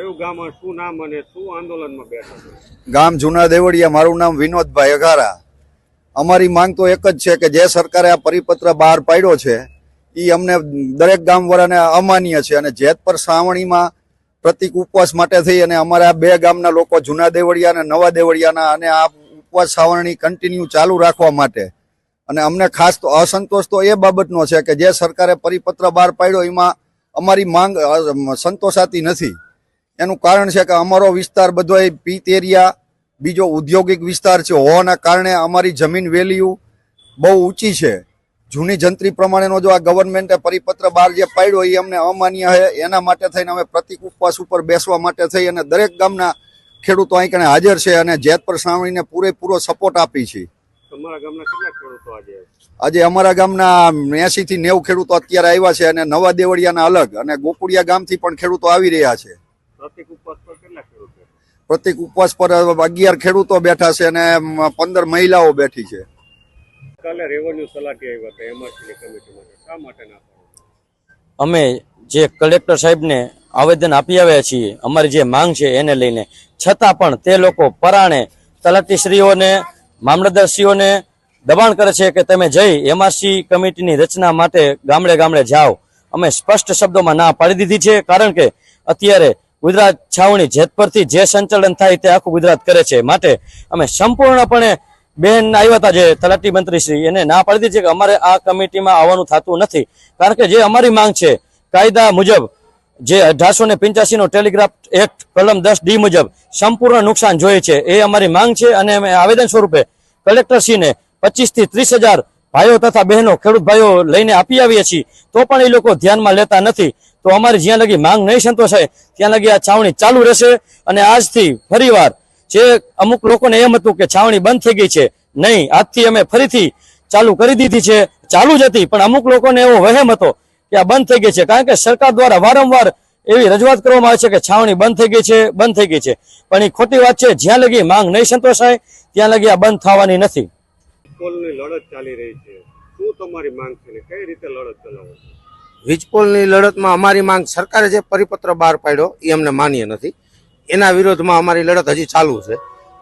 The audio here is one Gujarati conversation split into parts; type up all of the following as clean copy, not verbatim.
કયું ગામ અને શું નામ અને શું આંદોલનમાં બેઠા છો? ગામ જૂના દેવળિયા, મારું નામ વિનોદભાઈ અઘારા। અમારી માંગ તો એક જ છે કે જે સરકારે આ પરિપત્ર બહાર પાડ્યો છે એ અમને દરેક ગામવાળાને અમાન્ય છે અને જેતપર સાવણીમાં પ્રતિક ઉપવાસ માટે થઈ અને અમારા બે ગામના લોકો જૂના દેવળિયા અને નવા દેવળિયાના અને આ ઉપવાસ સાવરણી કન્ટિન્યુ ચાલુ રાખવા માટે અને અમને ખાસ તો અસંતોષ તો એ બાબતનો છે કે જે સરકારે પરિપત્ર બહાર પાડ્યો એમાં અમારી માંગ સંતોષાતી નથી। એનું કારણ છે કે અમારો વિસ્તાર બધો પીત એરિયા, બીજો ઔદ્યોગિક વિસ્તાર છે હોવાના કારણે અમારી જમીન વેલ્યુ બહુ ઊંચી છે। જૂની જંત્રી પ્રમાણેનો જો આ ગવર્મેન્ટે પરિપત્ર બહાર જે પાડ્યો એ અમને અમાન્ય છે। એના માટે થઈને અમે પ્રતિક ઉપવાસ ઉપર બેસવા માટે થઈ અને દરેક ગામના ખેડૂતો અહીં કણે હાજર છે અને જેતપર સાવણીને પૂરેપૂરો સપોર્ટ આપી છે। તમારા ગામના કેટલા ખેડૂતો આજે અમારા ગામના 80 થી 90 ખેડૂતો અત્યારે આવ્યા છે અને નવા દેવળિયાના અલગ અને ગોકુળિયા ગામથી પણ ખેડૂતો આવી રહ્યા છે। પ્રતિક ઉપવાસ પર કેટલા ખેડૂતો? પ્રતિક ઉપવાસ પર 11 ખેડૂતો બેઠા છે અને 15 મહિલાઓ બેઠી છે। કાલે રેવન્યુ તલાટી આવ્યા હતા એમઆરસીની કમિટીમાં, શા માટે ના પાડો? અમે જે કલેક્ટર સાહેબને આવેદન આપી આવ્યા છીએ અમારી જે માંગ છે એને લઈને, છતાં પણ તે લોકો પરાણે તલાટીશ્રીઓને, મામલતદારશ્રીઓને દબાણ કરે છે કે તમે જઈ એમઆરસી કમિટીની રચના માટે ગામડે ગામડે જાઓ। અમે સ્પષ્ટ શબ્દોમાં ના પાડી દીધી છે, કારણ કે અત્યારે ગુજરાત છાવણી જેતપરથી જે સંચાલન થાય તે આખું ગુજરાત કરે છે। માટે અમે સંપૂર્ણપણે બેન આવ્યા હતા જે તલાટી મંત્રીશ્રી એને ના પાડી દીધી છે કે અમારે આ કમિટીમાં આવવાનું થતું નથી, કારણ કે જે અમારી માંગ છે કાયદા મુજબ જે 1885 નો ટેલિગ્રાફ એક્ટ કલમ 10D મુજબ સંપૂર્ણ નુકસાન જોઈએ છે એ અમારી માંગ છે। અને અમે આવેદન સ્વરૂપે કલેક્ટરશ્રીને 25 થી 30 હજાર ભાઈઓ તથા બહેનો ખેડૂત ભાઈઓ લઈને આપી આવીએ છીએ, તો પણ એ લોકો ધ્યાનમાં લેતા નથી। તો અમારી જ્યાં લગી માંગ નહીં સંતોષાય ત્યાં લગી આ છાવણી ચાલુ રહેશે। અને આજથી ફરીવાર જે અમુક લોકોને એમ હતું કે છાવણી બંધ થઈ ગઈ છે, નહીં, આજથી અમે ફરીથી ચાલુ કરી દીધી છે। ચાલુ જ હતી પણ અમુક લોકોને એવો વહેમ હતો કે આ બંધ થઈ ગઈ છે, કારણ કે સરકાર દ્વારા વારંવાર એવી રજૂઆત કરવામાં આવે છે કે છાવણી બંધ થઈ ગઈ છે, બંધ થઈ ગઈ છે, પણ એ ખોટી વાત છે। જ્યાં લગી માંગ નહીં સંતોષાય ત્યાં લગી આ બંધ થવાની નથી। વીજપોલની લડત ચાલી રહી છે, શું તમારી માંગ છે ને કઈ રીતે લડત ચલાવો છો? વીજપોલની લડતમાં અમારી માંગ, સરકારે જે પરિપત્ર બહાર પાડ્યો એ અમને માન્ય નથી, એના વિરોધમાં અમારી લડત હજી ચાલુ છે।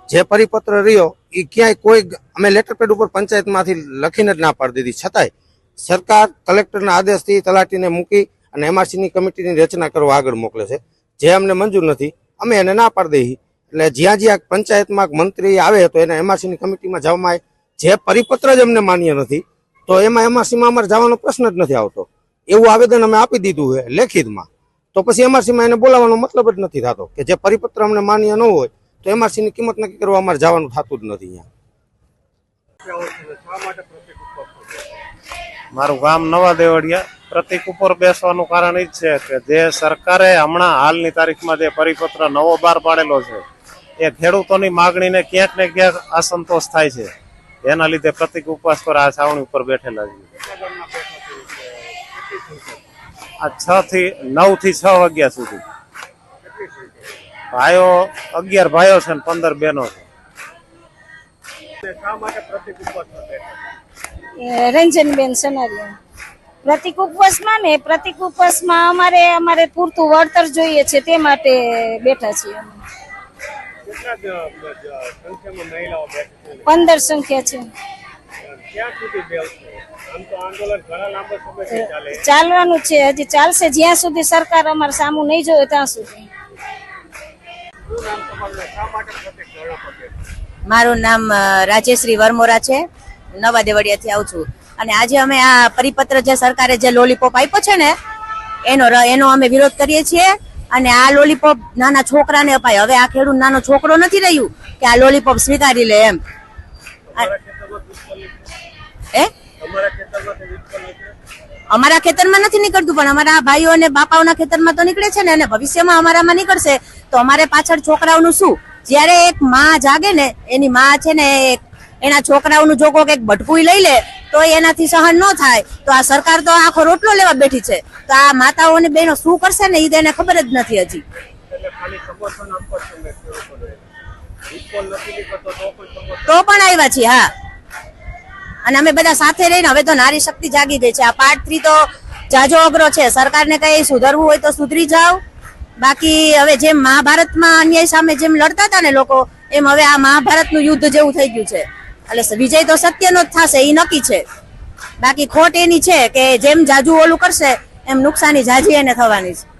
જે પરિપત્ર રહ્યો એ ક્યાંય કોઈ, અમે લેટરપેડ ઉપર પંચાયતમાંથી લખીને જ ના પાડી દીધી, છતાંય સરકાર કલેક્ટરના આદેશથી તલાટીને મૂકી અને એમઆરસીની કમિટીની રચના કરવા આગળ મોકલે છે, જે અમને મંજૂર નથી। અમે એને ના પાડી દઈએ એટલે જ્યાં જ્યાં પંચાયતમાં મંત્રી આવે તો એને એમઆરસીની કમિટીમાં જવામાં આવે। જે પરિપત્ર જ અમને માન્ય નથી તો એમાં એમઆરસીમાં અમારે જવાનો પ્રશ્ન જ નથી આવતો, એવું આવેદન અમે આપી દીધું છે લેખિતમાં। તો પછી એમઆરસીમાં એને બોલાવવાનો મતલબ જ નથી થતો કે જે પરિપત્ર અમને માન્ય ન હોય તો એમઆરસીની કિંમત નક્કી કરવા અમારે જવાનું થતું જ નથી। મારું ગામ નવા દેવળિયા। પ્રતિક ઉપર બેસવાનું કારણ એ જ છે કે જે સરકારે હમણાં હાલની તારીખમાં જે પરિપત્ર નવો બહાર પાડેલો છે એ ખેડૂતોની માગણીને ક્યાંક ને ક્યાંક અસંતોષ થાય છે, એના લીધે પ્રતિક ઉપવાસ પર આ છાવણી ઉપર બેઠેલા છે। આ 6 થી 9 થી 6 વાગ્યા સુધી ભાઈઓ 11 ભાઈઓ છે ને 15 બહેનો છે। રંજનબેન સનારિયા। પ્રતિક ઉપવાસમાં અમારે પૂરતું વળતર જોઈએ છે તે માટે બેઠા છીએ અમે। 15 સંખ્યા છે। ચાલવાનું છે, હજી ચાલશે જ્યાં સુધી સરકાર અમારે સામું નહીં જોવે ત્યાં સુધી। મારું નામ રાજેશ્રી વરમોરા છે, નવા દેવળિયાથી આવું છું। અને આજે અમે આ પરિપત્ર જે સરકારે જે લોલીપોપ આપ્યો છે ને એનો અમે વિરોધ કરીએ છીએ। અને આ લોલીપોપ નાના છોકરાને અપાય, હવે આ ખેડૂત નાનો છોકરો નથી રહ્યું કે આ લોલીપોપ સ્વીકારી લે એમ। અમારા ખેતરમાં નથી નીકળતું પણ અમારા ભાઈઓ અને બાપાઓના ખેતરમાં તો નીકળે છે ને, અને ભવિષ્યમાં અમારામાં નીકળશે તો અમારે પાછળ છોકરાઓનું શું? જયારે એક માં જાગે ને, એની માં છે ને એના છોકરાઓનું જો કોઈક બટકું લઈ લે તો એનાથી સહન ન થાય, તો આ સરકાર તો આખો રોટલો લેવા બેઠી છે। તો આ માતાઓ અને બહેનો શું કરશે ને એ તેને ખબર જ નથી હજી। તો પણ આવ્યા છીએ, હા। અને અમે બધા સાથે રહીને હવે તો નારી શક્તિ જાગી ગઈ છે। આ પાર્ટ 3 તો જાજો અઘરો છે, સરકારને કઈ સુધરવું હોય તો સુધરી જાવ બાકી હવે જેમ મહાભારતમાં અન્યાય સામે જેમ લડતા હતા ને લોકો, એમ હવે આ મહાભારતનું યુદ્ધ જેવું થઈ ગયું છે. એટલે વિજય તો સત્યનો જ થશે, એ નક્કી છે. બાકી ખોટ એની છે કે જેમ જાજુ ઓલું કરશે એમ નુકસાની જાજી એને થવાની છે.